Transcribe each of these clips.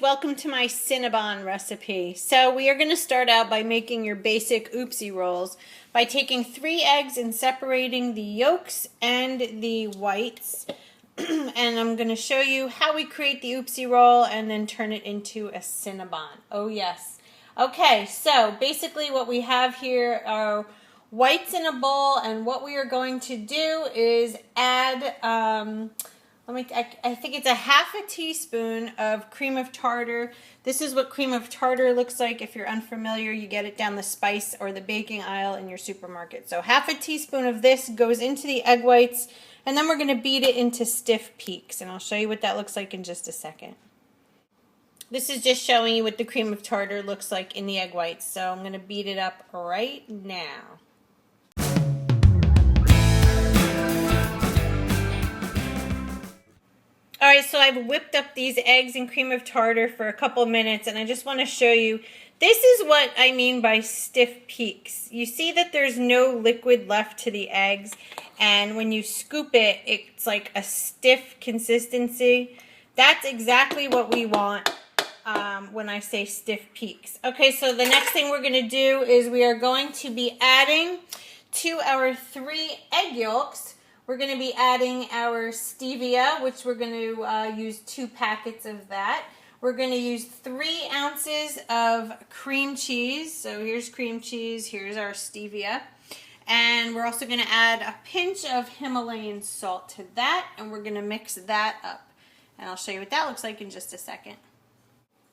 welcome to my Cinnabon recipe. So we are going to start out by making your basic oopsie rolls by taking 3 eggs and separating the yolks and the whites. And I'm going to show you how we create the oopsie roll and then turn it into a Cinnabon. Oh yes. Okay, so basically what we have here are whites in a bowl, and what we are going to do is add I think it's a half a teaspoon of cream of tartar. This is what cream of tartar looks like. If you're unfamiliar, you get it down the spice or the baking aisle in your supermarket. So half a teaspoon of this goes into the egg whites, and then we're going to beat it into stiff peaks. And I'll show you what that looks like in just a second. This is just showing you what the cream of tartar looks like in the egg whites. So I'm going to beat it up right now. Alright, so I've whipped up these eggs and cream of tartar for a couple minutes, and I just want to show you, this is what I mean by stiff peaks. You see that there's no liquid left to the eggs, and when you scoop it, it's like a stiff consistency. That's exactly what we want when I say stiff peaks. Okay, so the next thing we're going to do is we are going to be adding to our 3 egg yolks. We're going to be adding our stevia, which we're going to use 2 packets of that. We're going to use 3 ounces of cream cheese. So here's cream cheese, here's our stevia. And we're also going to add a pinch of Himalayan salt to that, and we're going to mix that up. And I'll show you what that looks like in just a second.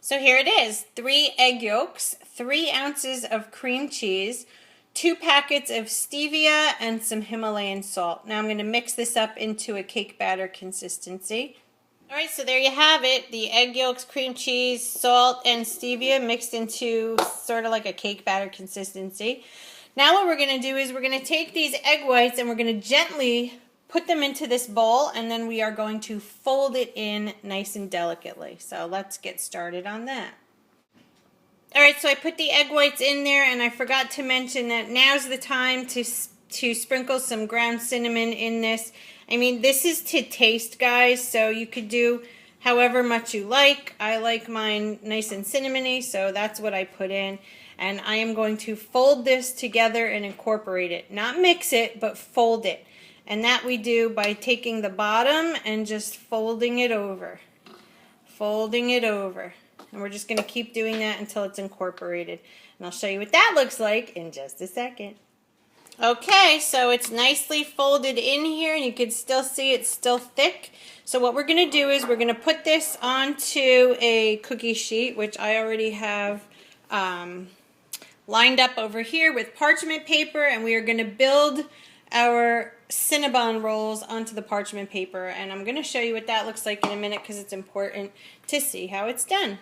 So here it is, 3 egg yolks, 3 ounces of cream cheese, 2 packets of stevia, and some Himalayan salt. Now I'm going to mix this up into a cake batter consistency. Alright, so there you have it. The egg yolks, cream cheese, salt, and stevia mixed into sort of like a cake batter consistency. Now what we're going to do is we're going to take these egg whites and we're going to gently put them into this bowl, and then we are going to fold it in nice and delicately. So let's get started on that. Alright, so I put the egg whites in there, and I forgot to mention that now's the time to sprinkle some ground cinnamon in this. I mean, this is to taste, guys, so you could do however much you like. I like mine nice and cinnamony, so that's what I put in. And I am going to fold this together and incorporate it. Not mix it, but fold it. And that we do by taking the bottom and just folding it over. Folding it over. And we're just going to keep doing that until it's incorporated. And I'll show you what that looks like in just a second. Okay, so it's nicely folded in here, and you can still see it's still thick. So what we're going to do is we're going to put this onto a cookie sheet, which I already have lined up over here with parchment paper, and we are going to build our Cinnabon rolls onto the parchment paper. And I'm going to show you what that looks like in a minute because it's important to see how it's done.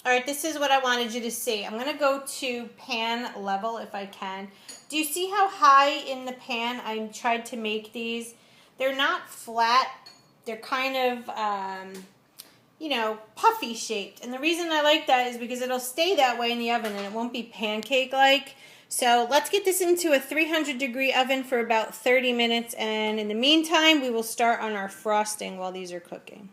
Alright, this is what I wanted you to see. I'm going to go to pan level if I can. Do you see how high in the pan I tried to make these? They're not flat. They're kind of, you know, puffy shaped. And the reason I like that is because it'll stay that way in the oven and it won't be pancake-like. So let's get this into a 300-degree oven for about 30 minutes. And in the meantime, we will start on our frosting while these are cooking.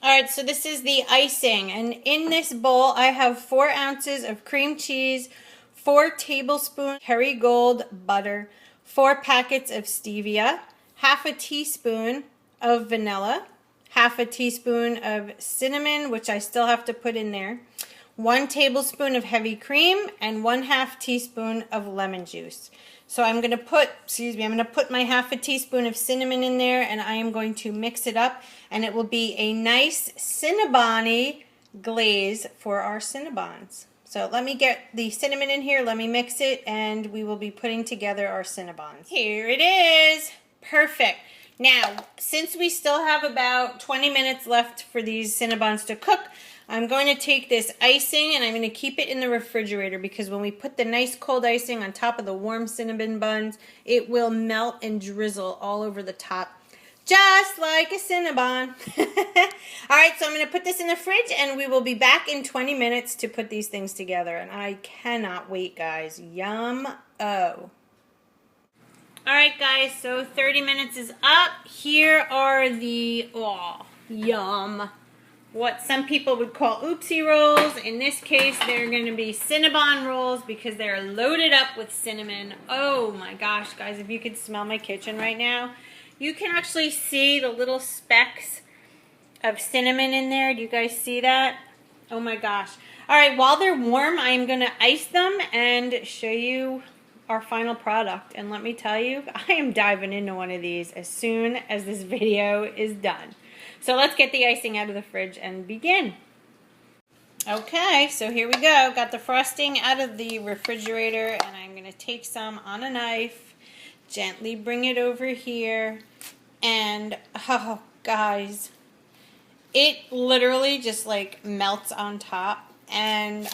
Alright, so this is the icing, and in this bowl I have 4 ounces of cream cheese, 4 tablespoons Kerrygold butter, 4 packets of stevia, half a teaspoon of vanilla, half a teaspoon of cinnamon, which I still have to put in there, 1 tablespoon of heavy cream, and 1/2 teaspoon of lemon juice. So I'm going to put my half a teaspoon of cinnamon in there, and I am going to mix it up, and it will be a nice Cinnabon-y glaze for our Cinnabons. So let me get the cinnamon in here, let me mix it, and we will be putting together our Cinnabons. Here it is. Perfect. Now, since we still have about 20 minutes left for these Cinnabons to cook, I'm going to take this icing and I'm going to keep it in the refrigerator because when we put the nice cold icing on top of the warm cinnamon buns, it will melt and drizzle all over the top, just like a Cinnabon. Alright, so I'm going to put this in the fridge and we will be back in 20 minutes to put these things together. And I cannot wait, guys. Yum-o. Alright guys, so 30 minutes is up. Here are the, oh, yum, what some people would call oopsie rolls. In this case, they're going to be Cinnabon rolls because they're loaded up with cinnamon. Oh my gosh, guys, if you could smell my kitchen right now, you can actually see the little specks of cinnamon in there. Do you guys see that? Oh my gosh. Alright, while they're warm, I'm going to ice them and show you our final product. And let me tell you, I am diving into one of these as soon as this video is done. So let's get the icing out of the fridge and begin. Okay, so here we go. Got the frosting out of the refrigerator, and I'm going to take some on a knife, gently bring it over here, and oh, guys, it literally just like melts on top, and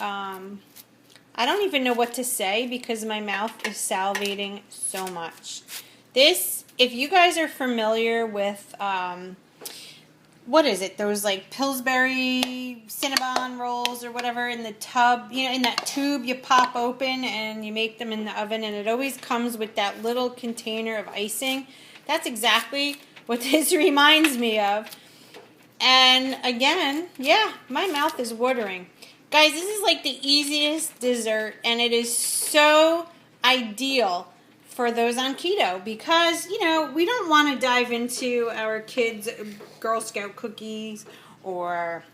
I don't even know what to say because my mouth is salivating so much. This, if you guys are familiar with, what is it, those like Pillsbury Cinnabon rolls or whatever in the tub, you know, in that tube you pop open and you make them in the oven, and it always comes with that little container of icing. That's exactly what this reminds me of. And again, yeah, my mouth is watering. Guys, this is like the easiest dessert, and it is so ideal for those on keto because, you know, we don't want to dive into our kids' Girl Scout cookies, or,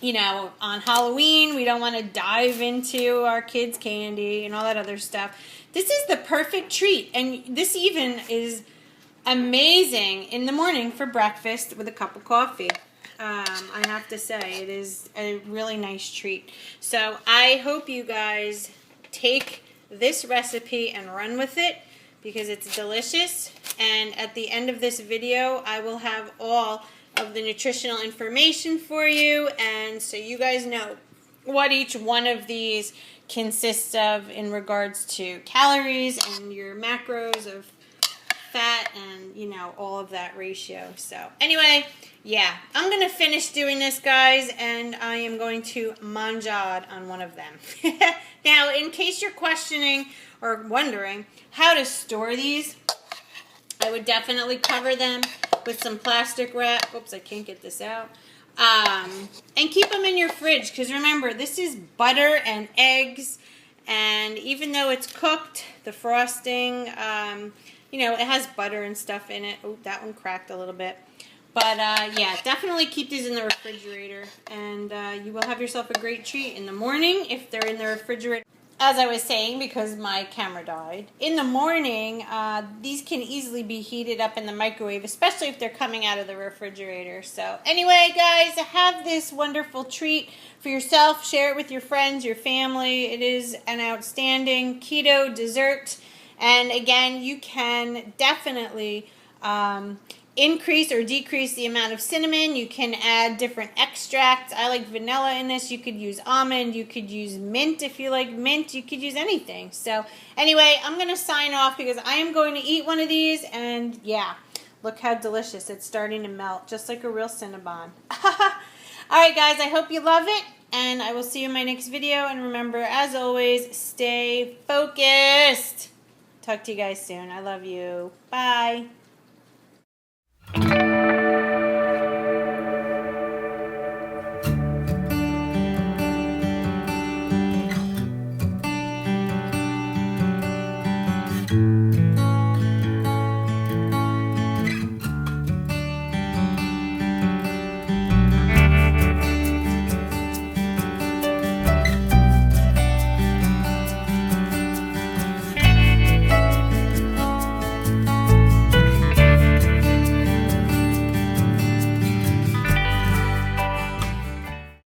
you know, on Halloween, we don't want to dive into our kids' candy and all that other stuff. This is the perfect treat, and this even is amazing in the morning for breakfast with a cup of coffee. I have to say, it is a really nice treat. So I hope you guys take this recipe and run with it because it's delicious. And at the end of this video, I will have all of the nutritional information for you, and so you guys know what each one of these consists of in regards to calories and your macros of fat and, you know, all of that ratio. So anyway, yeah, I'm going to finish doing this, guys, and I am going to manjad on one of them. Now, in case you're questioning or wondering how to store these, I would definitely cover them with some plastic wrap. Oops, I can't get this out. And keep them in your fridge because remember, this is butter and eggs, and even though it's cooked, the frosting, you know, it has butter and stuff in it. Oh, that one cracked a little bit. But, yeah, definitely keep these in the refrigerator, and you will have yourself a great treat in the morning if they're in the refrigerator. As I was saying, because my camera died, in the morning, these can easily be heated up in the microwave, especially if they're coming out of the refrigerator. So, anyway, guys, have this wonderful treat for yourself. Share it with your friends, your family. It is an outstanding keto dessert. And again, you can definitely increase or decrease the amount of cinnamon. You can add different extracts. I like vanilla in this. You could use almond. You could use mint if you like mint. You could use anything. So anyway, I'm going to sign off because I am going to eat one of these. And yeah, look how delicious. It's starting to melt just like a real Cinnabon. Alright guys, I hope you love it. And I will see you in my next video. And remember, as always, stay focused. Talk to you guys soon. I love you. Bye.